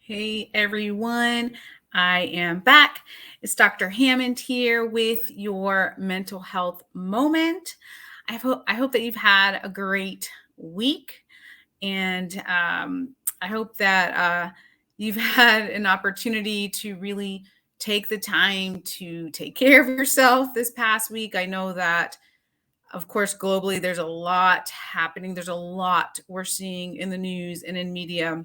Hey everyone, I am back. It's Dr. Hammond here with your mental health moment. I hope that you've had a great week, and I hope that you've had an opportunity to really take the time to take care of yourself this past week. I know that, of course, globally, there's a lot happening. There's a lot we're seeing in the news and in media,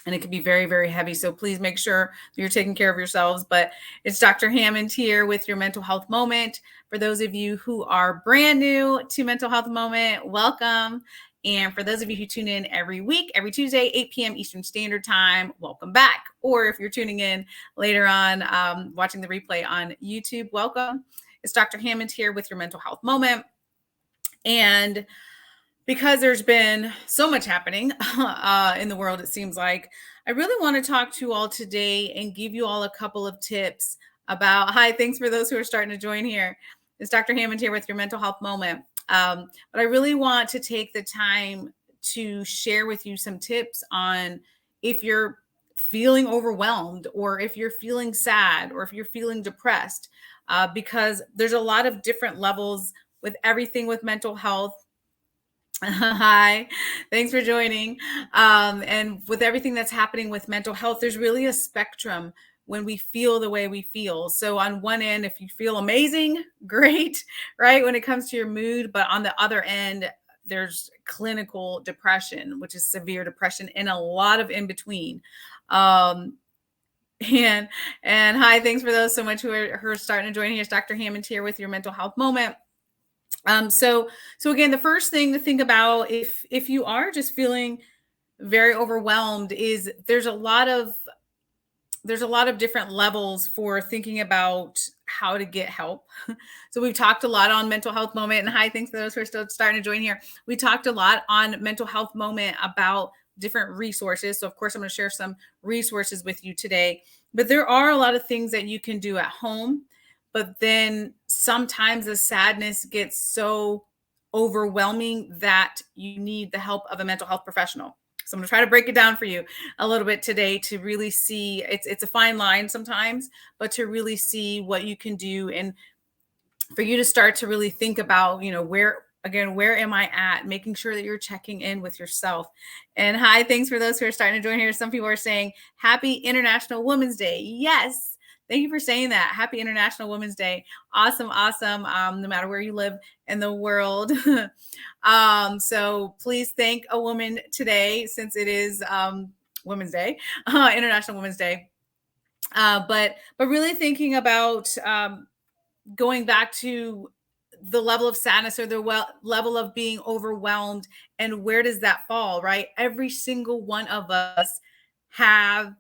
and it can be very, very heavy. So please make sure you're taking care of yourselves. But it's Dr. Hammond here with your mental health moment. For those of you who are brand new to Mental Health Moment, welcome. And for those of you who tune in every week, every Tuesday, 8 p.m. Eastern Standard Time, welcome back. Or if you're tuning in later on, watching the replay on YouTube, welcome. It's Dr. Hammond here with your mental health moment. And because there's been so much happening in the world, it seems like, I really want to talk to you all today and give you all a couple of tips about, hi, thanks for those who are starting to join here. It's Dr. Hammond here with your mental health moment. But I really want to take the time to share with you some tips on if you're feeling overwhelmed, or if you're feeling sad, or if you're feeling depressed, because there's a lot of different levels with everything with mental health. Hi, thanks for joining. And with everything that's happening with mental health, there's really a spectrum when we feel the way we feel. So, on one end, if you feel amazing, great, right, when it comes to your mood. But on the other end, there's clinical depression, which is severe depression, and a lot of in between. Um, and hi, thanks for those so much who are starting to join here. It's Dr. Hammond here with your mental health moment. So again, the first thing to think about, if you are just feeling very overwhelmed, is there's a lot of different levels for thinking about how to get help. So we've talked a lot on mental health moment, and hi, thanks for those who are still starting to join here. We talked a lot on mental health moment about different resources. So of course, I'm going to share some resources with you today, but there are a lot of things that you can do at home. But then sometimes the sadness gets so overwhelming that you need the help of a mental health professional. So I'm going to try to break it down for you a little bit today to really see, it's a fine line sometimes, but to really see what you can do, and for you to start to really think about, where am I at? Making sure that you're checking in with yourself. And hi, thanks for those who are starting to join here. Some people are saying Happy International Women's Day. Yes. Thank you for saying that. Happy International Women's Day. Awesome. Awesome. No matter where you live in the world. So please thank a woman today, since it is Women's Day, International Women's Day. But really thinking about going back to the level of sadness, or the level of being overwhelmed, and where does that fall, right? Every single one of us has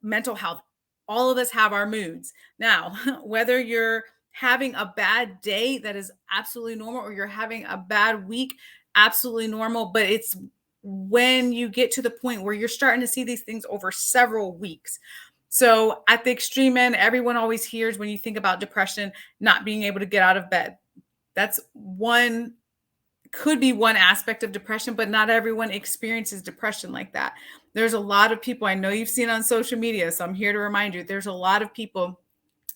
mental health. All of us have our moods. Now, whether you're having a bad day, that is absolutely normal, or you're having a bad week, absolutely normal. But it's when you get to the point where you're starting to see these things over several weeks. So at the extreme end, everyone always hears, when you think about depression, not being able to get out of bed. That's could be one aspect of depression, but not everyone experiences depression like that. There's a lot of people, I know you've seen on social media, so I'm here to remind you, there's a lot of people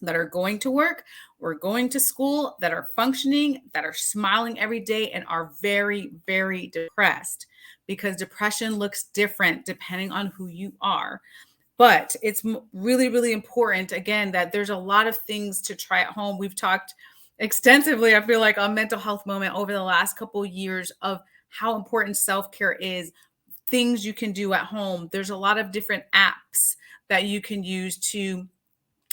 that are going to work or going to school, that are functioning, that are smiling every day, and are very, very depressed, because depression looks different depending on who you are. But it's really, really important, again, that there's a lot of things to try at home. We've talked extensively, I feel like, on mental health moment over the last couple of years of how important self-care is, things you can do at home. There's a lot of different apps that you can use to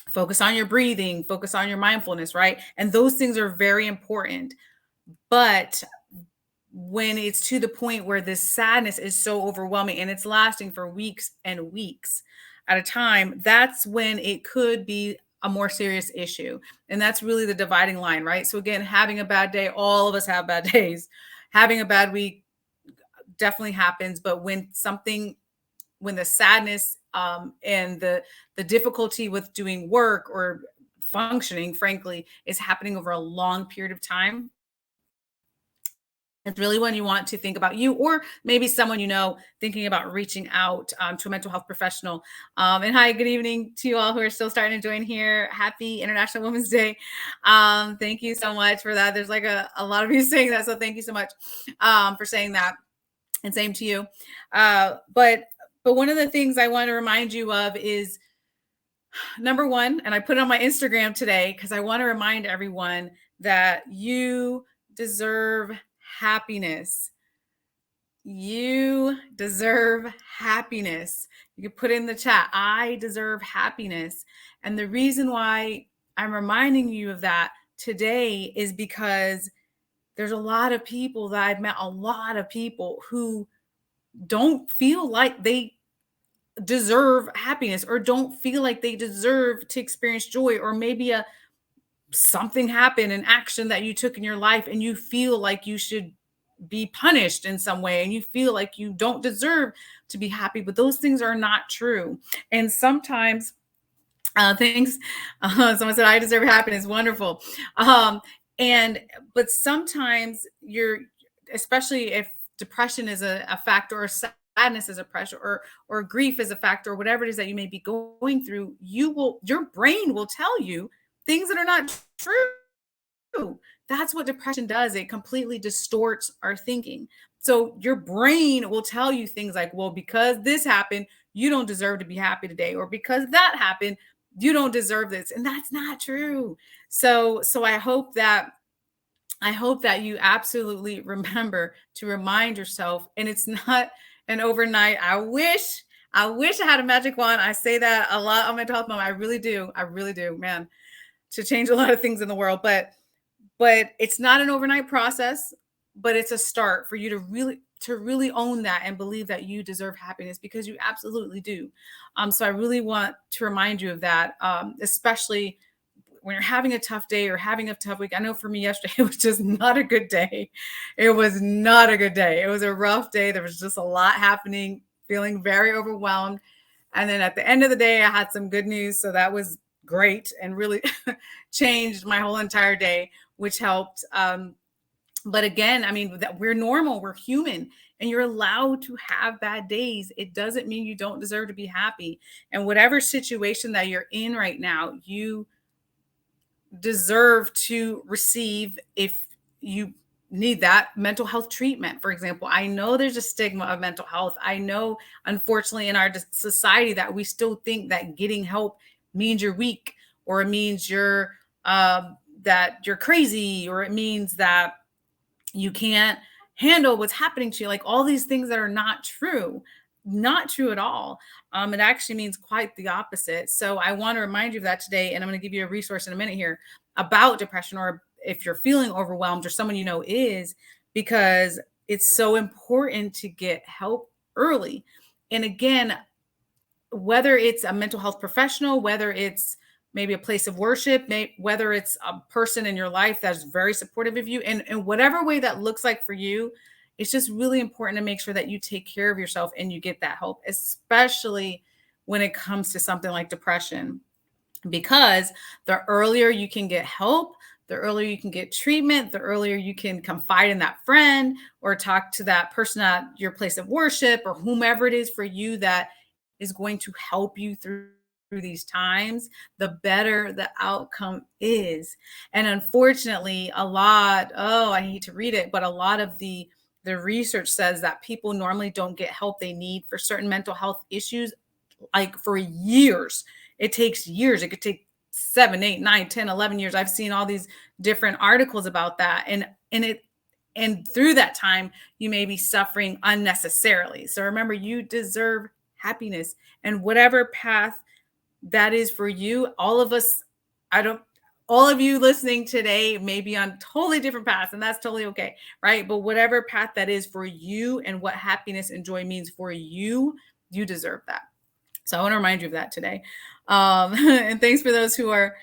focus on your breathing, focus on your mindfulness, right? And those things are very important. But when it's to the point where this sadness is so overwhelming and it's lasting for weeks and weeks at a time, that's when it could be a more serious issue. And that's really the dividing line, right? So again, having a bad day, all of us have bad days. Having a bad week definitely happens. But when the sadness and the difficulty with doing work or functioning, frankly, is happening over a long period of time, It's really when you want to think about you, or maybe someone you know, thinking about reaching out to a mental health professional. And hi, good evening to you all who are still starting to join here. Happy International Women's Day. Thank you so much for that. There's like a lot of you saying that. So thank you so much for saying that. And same to you. But one of the things I want to remind you of is number one, and I put it on my Instagram today because I want to remind everyone that you deserve happiness. You deserve happiness. You can put in the chat, I deserve happiness. And the reason why I'm reminding you of that today is because there's a lot of people that I've met, a lot of people who don't feel like they deserve happiness, or don't feel like they deserve to experience joy, or maybe something happened, an action that you took in your life, and you feel like you should be punished in some way, and you feel like you don't deserve to be happy, but those things are not true. And sometimes things someone said I deserve happiness, wonderful. But sometimes you're, especially if depression is a factor, or sadness is a pressure, or grief is a factor, or whatever it is that you may be going through, your brain will tell you things that are not true. That's what depression does. It completely distorts our thinking. So your brain will tell you things like, well, because this happened, you don't deserve to be happy today, or because that happened, you don't deserve this. And that's not true. So I hope that you absolutely remember to remind yourself, and it's not an overnight. I wish I had a magic wand. I say that a lot on Mental Health Moment. I really do, man, to change a lot of things in the world. But it's not an overnight process, but it's a start for you to really own that and believe that you deserve happiness, because you absolutely do. So I really want to remind you of that, especially when you're having a tough day or having a tough week. I know for me yesterday, it was just not a good day. It was not a good day. It was a rough day. There was just a lot happening, feeling very overwhelmed. And then at the end of the day, I had some good news. So that was great and really changed my whole entire day, which helped. But again, I mean, that we're normal, we're human, and you're allowed to have bad days. It doesn't mean you don't deserve to be happy. And whatever situation that you're in right now, you deserve to receive, if you need that, mental health treatment. For example, I know there's a stigma of mental health. I know, unfortunately, in our society, that we still think that getting help means you're weak, or it means that you're crazy, or it means that you can't handle what's happening to you. Like all these things that are not true at all. It actually means quite the opposite. So I want to remind you of that today. And I'm going to give you a resource in a minute here about depression, or if you're feeling overwhelmed, or someone you know is, because it's so important to get help early. And again, whether it's a mental health professional, whether it's maybe a place of worship, whether it's a person in your life that's very supportive of you, and whatever way that looks like for you, it's just really important to make sure that you take care of yourself and you get that help, especially when it comes to something like depression. Because the earlier you can get help, the earlier you can get treatment, the earlier you can confide in that friend, or talk to that person at your place of worship, or whomever it is for you that is going to help you through these times, the better the outcome is. And unfortunately, I hate to read it, but a lot of the research says that people normally don't get help they need for certain mental health issues, like for years. It takes years. It could take 7, 8, 9, 10, 11 years. I've seen all these different articles about that. And through that time, you may be suffering unnecessarily. So remember, you deserve happiness, and whatever path that is for you. All of us, all of you listening today may be on totally different paths, and that's totally okay, right? But whatever path that is for you, and what happiness and joy means for you, you deserve that. So I want to remind you of that today. And thanks for those who are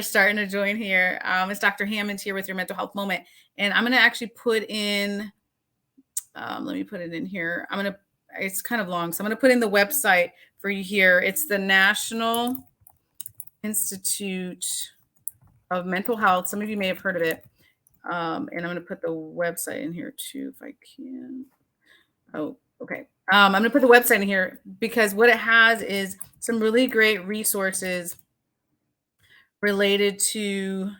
starting to join here. It's Dr. Hammond here with your Mental Health Moment. And I'm going to actually put in, let me put it in here. It's kind of long, so I'm going to put in the website for you here. It's the National Institute of Mental Health. Some of you may have heard of it. And I'm going to put the website in here too, if I can. Oh, okay. I'm going to put the website in here because what it has is some really great resources related to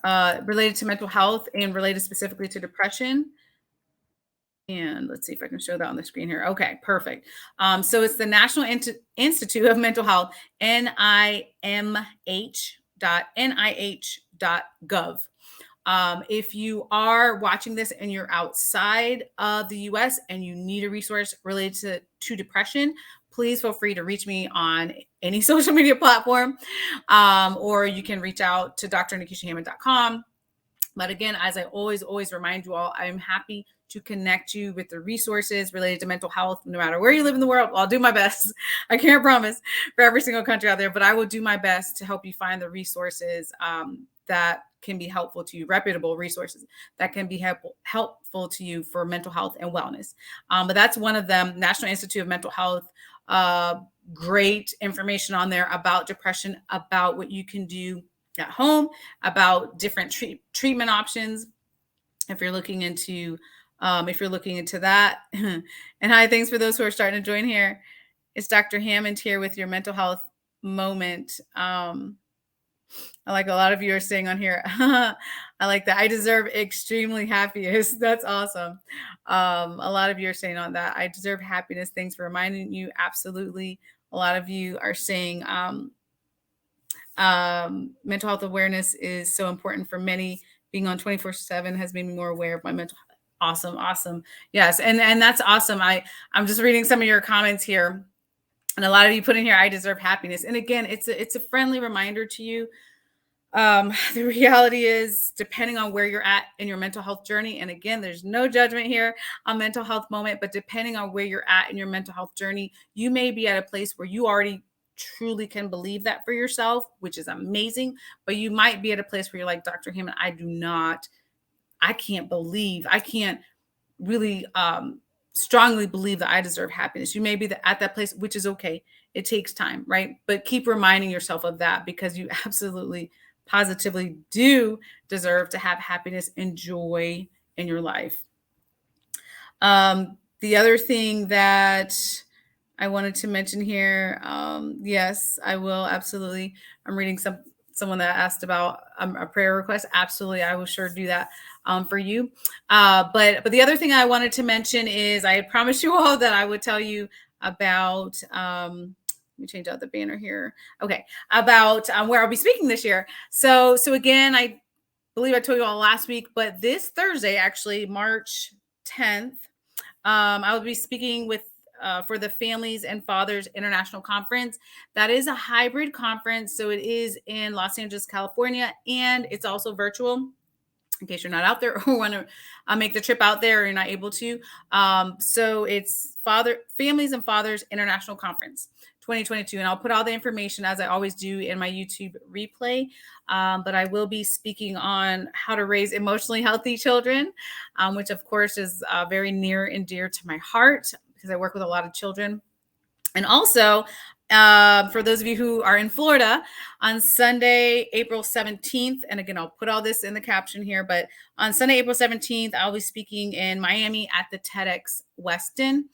mental health and related specifically to depression. And let's see if I can show that on the screen here. Okay, perfect. So it's the National Institute of Mental Health, nimh.nih.gov. If you are watching this and you're outside of the US and you need a resource related to depression, please feel free to reach me on any social media platform, or you can reach out to drnekeshiahammond.com. But again, as I always remind you all, I'm happy to connect you with the resources related to mental health, no matter where you live in the world. I'll do my best. I can't promise for every single country out there, but I will do my best to help you find the resources that can be helpful to you, reputable resources that can be helpful to you for mental health and wellness. But that's one of them, National Institute of Mental Health. Great information on there about depression, about what you can do at home, about different treatment options if you're looking into that. And hi, thanks for those who are starting to join here. It's Dr. Hammond here with your mental health moment. I like a lot of you are saying on here. I like that. I deserve extremely happiness. That's awesome. A lot of you are saying on that. I deserve happiness. Thanks for reminding you. Absolutely. A lot of you are saying mental health awareness is so important for many. Being on 24/7 has made me more aware of my mental health. Awesome. Yes. And that's awesome. I'm just reading some of your comments here. And a lot of you put in here, I deserve happiness. And again, it's a friendly reminder to you. The reality is, depending on where you're at in your mental health journey, and again, there's no judgment here on mental health moment, but depending on where you're at in your mental health journey, you may be at a place where you already truly can believe that for yourself, which is amazing. But you might be at a place where you're like, Dr. Hammond, I can't really strongly believe that I deserve happiness. You may be at that place, which is okay. It takes time, right? But keep reminding yourself of that, because you absolutely, positively do deserve to have happiness and joy in your life. The other thing that I wanted to mention here, yes, I will absolutely. I'm reading someone that asked about a prayer request. Absolutely, I will sure do that for you. But the other thing I wanted to mention is I had promised you all that I would tell you about. Let me change out the banner here. Okay, about where I'll be speaking this year. So again, I believe I told you all last week, but this Thursday, actually March 10th, I will be speaking for the Families and Fathers International Conference. That is a hybrid conference. So it is in Los Angeles, California, and it's also virtual in case you're not out there or want to make the trip out there or you're not able to. So it's Families and Fathers International Conference 2022. And I'll put all the information, as I always do, in my YouTube replay. But I will be speaking on how to raise emotionally healthy children, which of course is very near and dear to my heart because I work with a lot of children. And also, for those of you who are in Florida, on Sunday, April 17th, and again, I'll put all this in the caption here, but on Sunday, April 17th, I'll be speaking in Miami at the Tedx Weston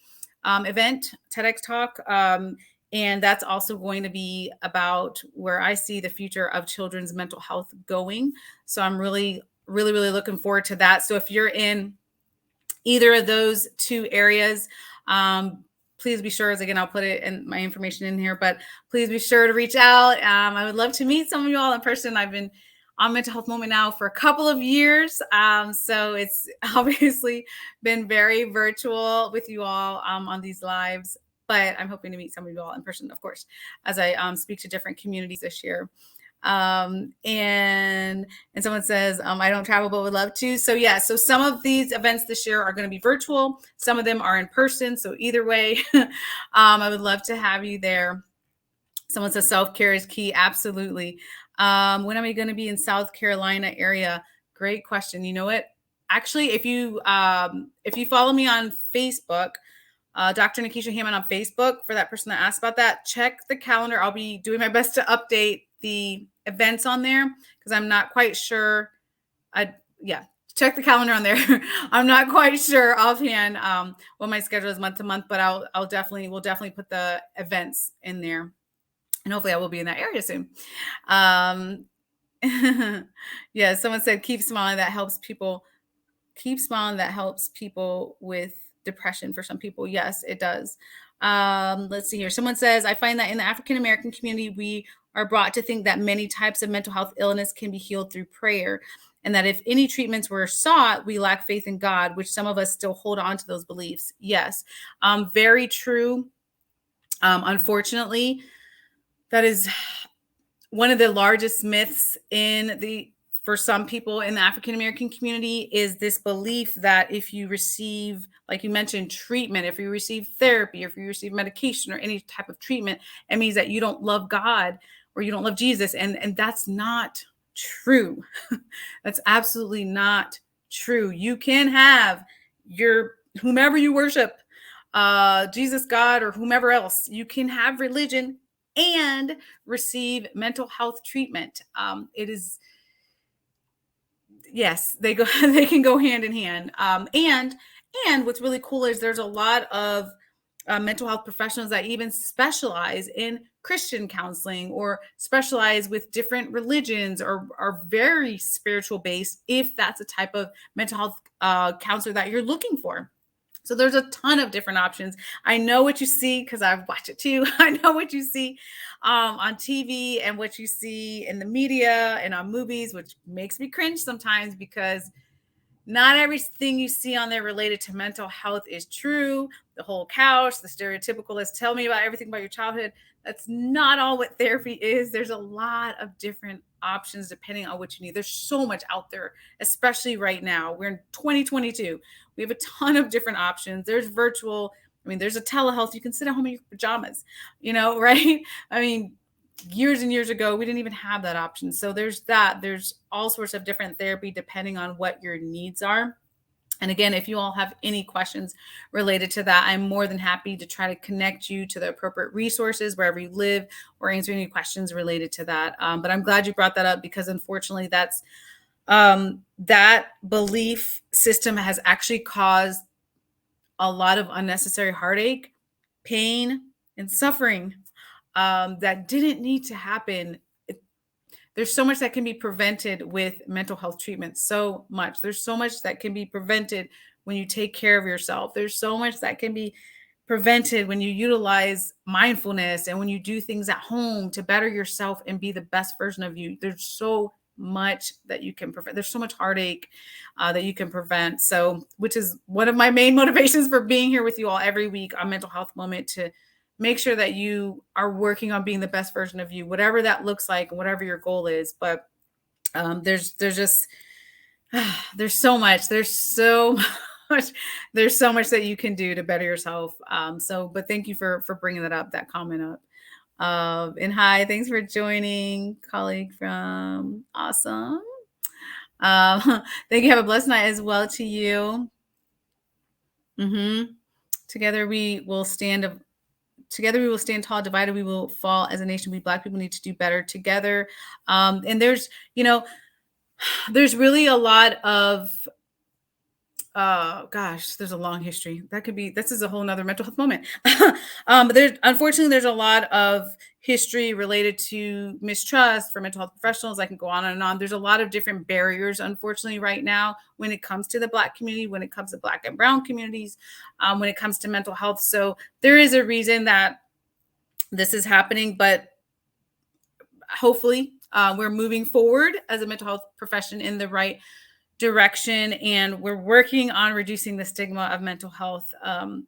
event, Tedx Talk. And that's also going to be about where I see the future of children's mental health going. So I'm really looking forward to that. So if you're in either of those two areas, please be sure, as again, I'll put it in my information in here, but please be sure to reach out. I would love to meet some of you all in person. I've been on Mental Health Moment now for a couple of years. So it's obviously been very virtual with you all on these lives, but I'm hoping to meet some of you all in person, of course, as I speak to different communities this year. And someone says, I don't travel, but would love to. So yeah, so some of these events this year are going to be virtual. Some of them are in person. So either way, I would love to have you there. Someone says self-care is key. Absolutely. When am I going to be in South Carolina area? Great question. You know what? Actually, if you follow me on Facebook, Dr. Nekeshia Hammond on Facebook, for that person that asked about that, check the calendar. I'll be doing my best to update the events on there because I'm not quite sure. yeah, check the calendar on there. I'm not quite sure offhand what my schedule is month to month, but we'll definitely put the events in there, and hopefully I will be in that area soon. Um, yeah, someone said keep smiling. That helps people. Keep smiling. That helps people with depression. For some people, yes, it does. Let's see here. Someone says, I find that in the African American community, we are brought to think that many types of mental health illness can be healed through prayer, and that if any treatments were sought, we lack faith in God, which some of us still hold on to those beliefs. Yes, very true. Unfortunately, that is one of the largest myths for some people in the African American community is this belief that if you receive, like you mentioned, treatment, if you receive therapy, if you receive medication or any type of treatment, it means that you don't love God or you don't love Jesus. And that's not true. That's absolutely not true. You can have your whomever you worship, Jesus, God, or whomever else. You can have religion and receive mental health treatment. It is, yes, they go, they can go hand in hand. And what's really cool is there's a lot of mental health professionals that even specialize in Christian counseling or specialize with different religions or are very spiritual based, if that's a type of mental health counselor that you're looking for. So there's a ton of different options. I know what you see because I've watched it too. I know what you see on TV and what you see in the media and on movies, which makes me cringe sometimes because not everything you see on there related to mental health is true. The whole couch, the stereotypical, let's tell me about everything about your childhood. That's not all what therapy is. There's a lot of different options depending on what you need. There's so much out there, especially right now. We're in 2022. We have a ton of different options. There's virtual. I mean, there's a telehealth. You can sit at home in your pajamas, right? I mean, years and years ago, we didn't even have that option. So there's that. There's all sorts of different therapy depending on what your needs are. And again, if you all have any questions related to that, I'm more than happy to try to connect you to the appropriate resources wherever you live or answer any questions related to that. But I'm glad you brought that up because unfortunately that belief system has actually caused a lot of unnecessary heartache, pain, and suffering that didn't need to happen. There's so much that can be prevented with mental health treatment. So much. There's so much that can be prevented when you take care of yourself. There's so much that can be prevented when you utilize mindfulness and when you do things at home to better yourself and be the best version of you. There's so much that you can prevent. There's so much heartache that you can prevent. So, which is one of my main motivations for being here with you all every week on Mental Health Moment, to make sure that you are working on being the best version of you, whatever that looks like, and whatever your goal is. But there's just there's so much that you can do to better yourself. But thank you for bringing that comment up. And hi, thanks for joining, colleague from Awesome. Thank you. Have a blessed night as well to you. Together we will stand tall. Divided we will fall. As a nation, we Black people need to do better together. And there's really a lot of there's a long history. This is a whole nother mental health moment. But unfortunately, there's a lot of history related to mistrust for mental health professionals. I can go on and on. There's a lot of different barriers, unfortunately, right now when it comes to the Black community, when it comes to Black and Brown communities, when it comes to mental health. So there is a reason that this is happening, but hopefully we're moving forward as a mental health profession in the right direction, and we're working on reducing the stigma of mental health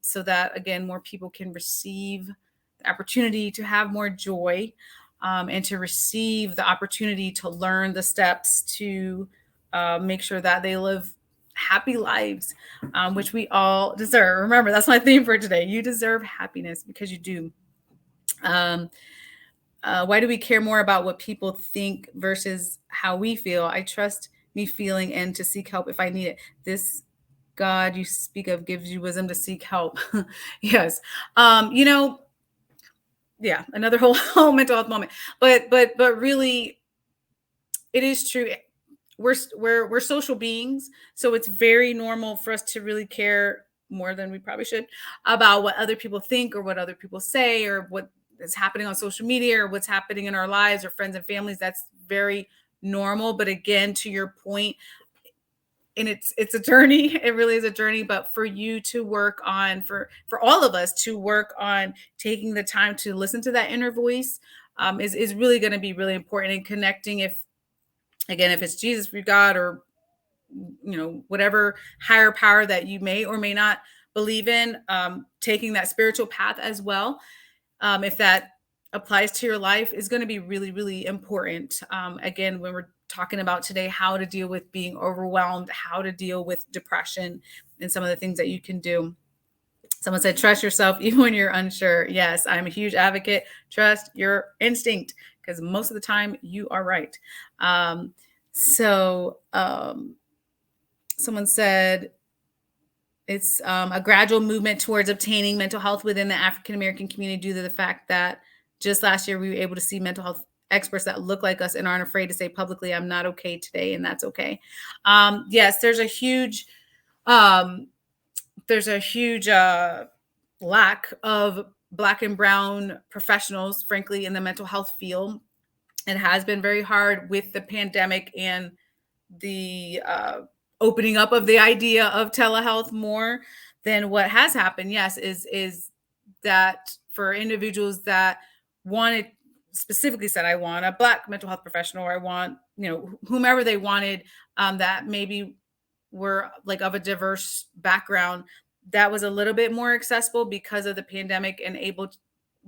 so that, again, more people can receive the opportunity to have more joy and to receive the opportunity to learn the steps to make sure that they live happy lives, which we all deserve. Remember, that's my theme for today. You deserve happiness because you do. Why do we care more about what people think versus how we feel? I trust me feeling and to seek help if I need it. This God you speak of gives you wisdom to seek help. Yes. Yeah, another whole mental health moment. But really, it is true. we're social beings, so it's very normal for us to really care more than we probably should about what other people think or what other people say or what is happening on social media or what's happening in our lives or friends and families. That's very normal. But again, to your point, and it's a journey. It really is a journey. But for you to work on, for all of us to work on taking the time to listen to that inner voice, is really going to be really important in connecting. If again, if it's Jesus for God or whatever higher power that you may or may not believe in, taking that spiritual path as well, if that applies to your life, is going to be really, really important. Again, when we're talking about today, how to deal with being overwhelmed, how to deal with depression, and some of the things that you can do. Someone said, trust yourself even when you're unsure. Yes, I'm a huge advocate. Trust your instinct, because most of the time you are right. Someone said it's a gradual movement towards obtaining mental health within the African-American community due to the fact that just last year we were able to see mental health experts that look like us and aren't afraid to say publicly, I'm not okay today, and that's okay. Yes, there's a huge lack of Black and brown professionals, frankly, in the mental health field. It has been very hard with the pandemic and the opening up of the idea of telehealth more than what has happened. Yes, is that for individuals that wanted, specifically said, I want a Black mental health professional, or I want, whomever they wanted, that maybe were like of a diverse background, that was a little bit more accessible because of the pandemic and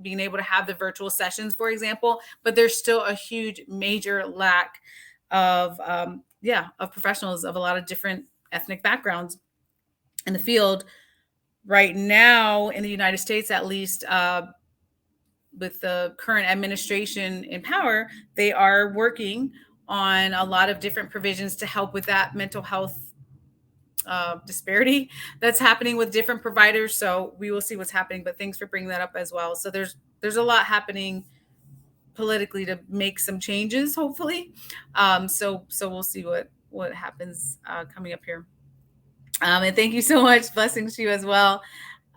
being able to have the virtual sessions, for example. But there's still a huge major lack of professionals of a lot of different ethnic backgrounds in the field right now in the United States, at least. With the current administration in power, they are working on a lot of different provisions to help with that mental health disparity that's happening with different providers. So we will see what's happening, but thanks for bringing that up as well. So there's a lot happening politically to make some changes, hopefully. So we'll see what happens coming up here. And thank you so much. Blessings to you as well.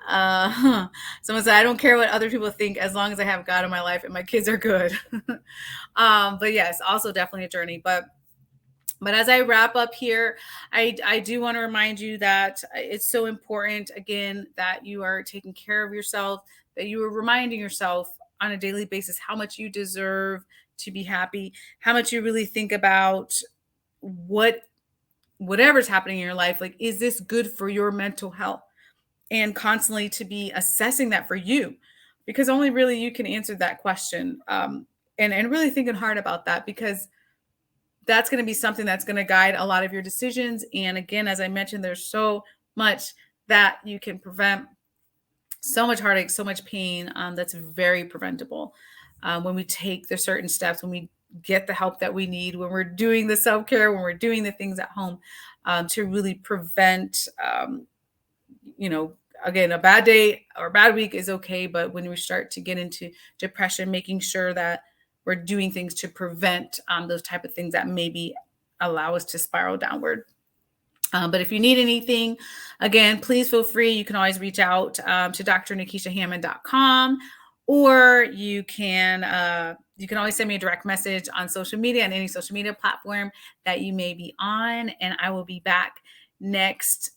Someone said, I don't care what other people think as long as I have God in my life and my kids are good. But yes, also definitely a journey. But as I wrap up here, I do want to remind you that it's so important, again, that you are taking care of yourself, that you are reminding yourself on a daily basis how much you deserve to be happy, how much you really think about whatever's happening in your life. Like, is this good for your mental health? And constantly to be assessing that for you, because only really you can answer that question. And really thinking hard about that, because that's going to be something that's going to guide a lot of your decisions. And again, as I mentioned, there's so much that you can prevent, so much heartache, so much pain, that's very preventable when we take the certain steps, when we get the help that we need, when we're doing the self-care, when we're doing the things at home to really prevent, again, a bad day or a bad week is okay. But when we start to get into depression, making sure that we're doing things to prevent those type of things that maybe allow us to spiral downward. But if you need anything, again, please feel free. You can always reach out to drnekeshiahammond.com, or you can always send me a direct message on social media, on any social media platform that you may be on. And I will be back next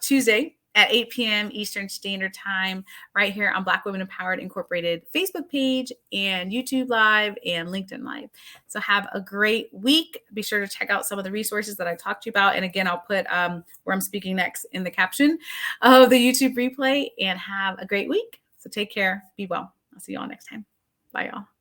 Tuesday at 8 p.m. Eastern Standard Time, right here on Black Women Empowered Incorporated Facebook page and YouTube Live and LinkedIn Live. So have a great week. Be sure to check out some of the resources that I talked to you about. And again, I'll put where I'm speaking next in the caption of the YouTube replay, and have a great week. So take care. Be well. I'll see you all next time. Bye, y'all.